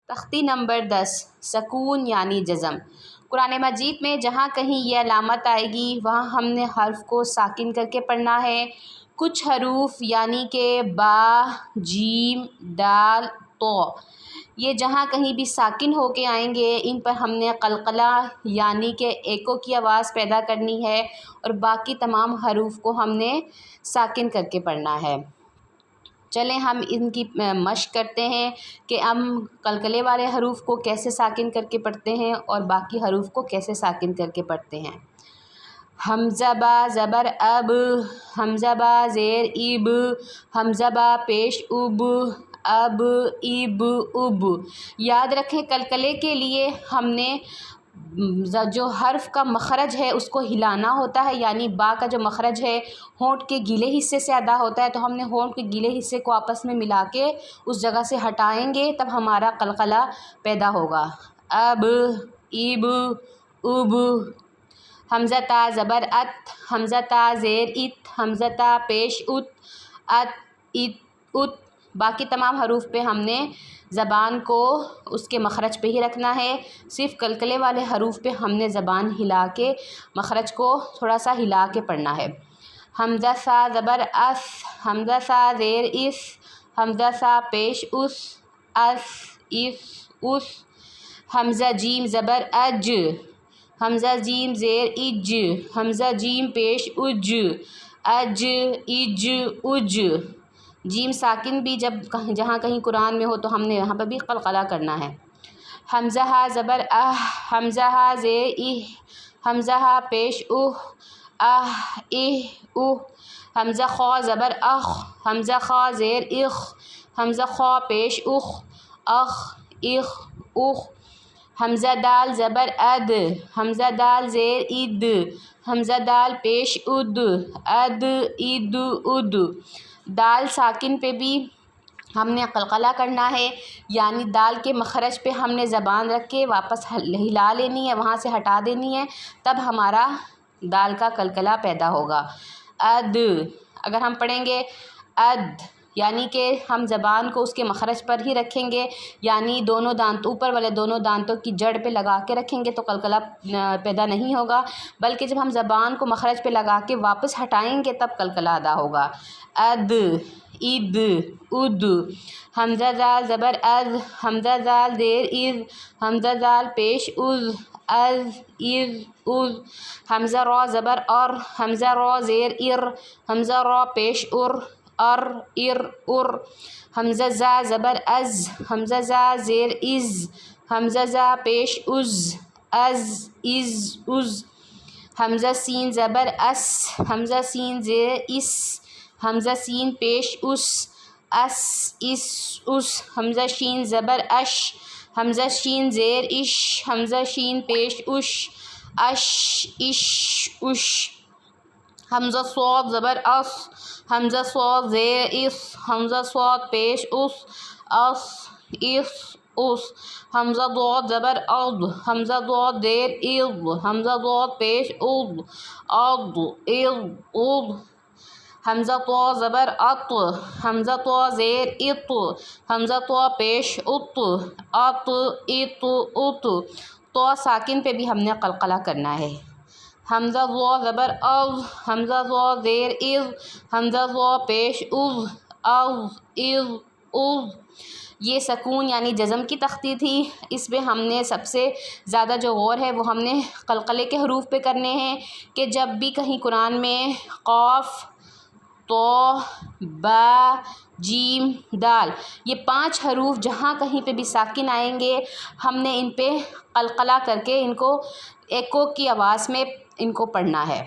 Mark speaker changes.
Speaker 1: تختی نمبر 10 سکون یعنی جزم۔ قرآن مجید میں جہاں کہیں یہ علامت آئے گی وہاں ہم نے حرف کو ساکن کر کے پڑھنا ہے۔ کچھ حروف یعنی کہ با، جیم، دال، تو یہ جہاں کہیں بھی ساکن ہو کے آئیں گے ان پر ہم نے قلقلہ یعنی کہ ایکو کی آواز پیدا کرنی ہے، اور باقی تمام حروف کو ہم نے ساکن کر کے پڑھنا ہے۔ چلیں ہم ان کی مشق کرتے ہیں کہ ہم قلقلے والے حروف کو کیسے ساکن کر کے پڑھتے ہیں اور باقی حروف کو کیسے ساکن کر کے پڑھتے ہیں۔ حمزہ با زبر اب، حمزہ با زیر اب، حمزہ با پیش اب، اب اب اب۔ یاد رکھیں قلقلے کے لیے ہم نے جو حرف کا مخرج ہے اس کو ہلانا ہوتا ہے، یعنی با کا جو مخرج ہے ہونٹ کے گیلے حصے سے ادا ہوتا ہے، تو ہم نے ہونٹ کے گیلے حصے کو آپس میں ملا کے اس جگہ سے ہٹائیں گے تب ہمارا قلقلہ پیدا ہوگا۔ اب، اب، اب۔ حمزہ تا زبر ات، حمزہ تا زیر ات، حمزہ تا پیش ات، ات، ات، ات۔ باقی تمام حروف پہ ہم نے زبان کو اس کے مخرج پہ ہی رکھنا ہے، صرف قلقلے والے حروف پہ ہم نے زبان ہلا کے مخرج کو تھوڑا سا ہلا کے پڑھنا ہے۔ حمزہ سا زبر اس، حمزہ سا زیر اس، حمزہ سا پیش اس، اس، اس، اس۔ حمزہ جیم زبر اج، حمزہ جیم زیر اج، حمزہ جیم پیش اج، اج، اج، اج۔ جیم ساکن بھی جہاں کہیں قرآن میں ہو تو ہم نے یہاں پہ بھی قلقلہ کرنا ہے۔ حمزہ ہا زبر اہ، حمزہ ہا زیر اہ، حمزہ ہا پیش اہ، اہ، اہ، اہ۔ حمزہ خا زبر اخ، حمزہ خا زیر اخ، حمزہ خا پیش اخ، اخ، اخ، اخ۔ حمزہ دال زبر اد، حمزہ دال زیر اد، حمزہ دال پیش اد، اد، اد، اد۔ دال ساکن پہ بھی ہم نے قلقلہ کرنا ہے، یعنی دال کے مخرج پہ ہم نے زبان رکھ کے واپس ہلا لینی ہے، وہاں سے ہٹا دینی ہے، تب ہمارا دال کا قلقلہ پیدا ہوگا۔ اد، اگر ہم پڑھیں گے اد یعنی کہ ہم زبان کو اس کے مخرج پر ہی رکھیں گے، یعنی دونوں دانت اوپر والے دونوں دانتوں کی جڑ پہ لگا کے رکھیں گے تو قلقلہ پیدا نہیں ہوگا، بلکہ جب ہم زبان کو مخرج پہ لگا کے واپس ہٹائیں گے تب قلقلہ ادا ہوگا۔ اد، اد، اد۔ حمزہ زال زبر از، حمزہ زال زیر از، حمزہ زال پیش از، از، از، از۔ حمزہ را زبر ار، حمزہ را زیر ار، حمزہ را پیش ار، ار، ار، ار۔ حمزہ زا زبر از، حمزہ زا زیر از، حمزہ زا پیش از، از، از، از۔ حمزہ سین زبر اس، حمزہ سین زیر اس، حمزہ سین پیش اس، اس، اس، اس۔ حمزہ شین زبر اش، حمزہ شین زیر اش، حمزہ شین پیش اش، اش، اش، اش۔ حمزہ صاد زبر اس، حمزہ صاد زیر اس، حمزہ صاد پیش اس، اس، اس، اس۔ حمزہ ضاد زبر اض، حمزہ ضاد زیر اض، حمزہ ضاد پیش اض، اض، اض، اض۔ حمزہ طا زبر اط، حمزہ طا زیر اط، حمزہ طا پیش اط، اط، اط، اط۔ طا ساکن پہ بھی ہم نے قلقلہ کرنا ہے۔ حمزہ ظا زبر اظ، حمزہ ظا زیر اظ، حمزہ ظا پیش اظ، اظ، اظ، اظ۔ یہ سکون یعنی جزم کی تختی تھی، اس میں ہم نے سب سے زیادہ جو غور ہے وہ ہم نے قلقلے کے حروف پہ کرنے ہیں کہ جب بھی کہیں قرآن میں قاف، تو، با، جیم، دال یہ 5 حروف جہاں کہیں پہ بھی ساکن آئیں گے ہم نے ان پہ قلقلہ کر کے ان کو ایکو کی آواز میں ان کو پڑھنا ہے۔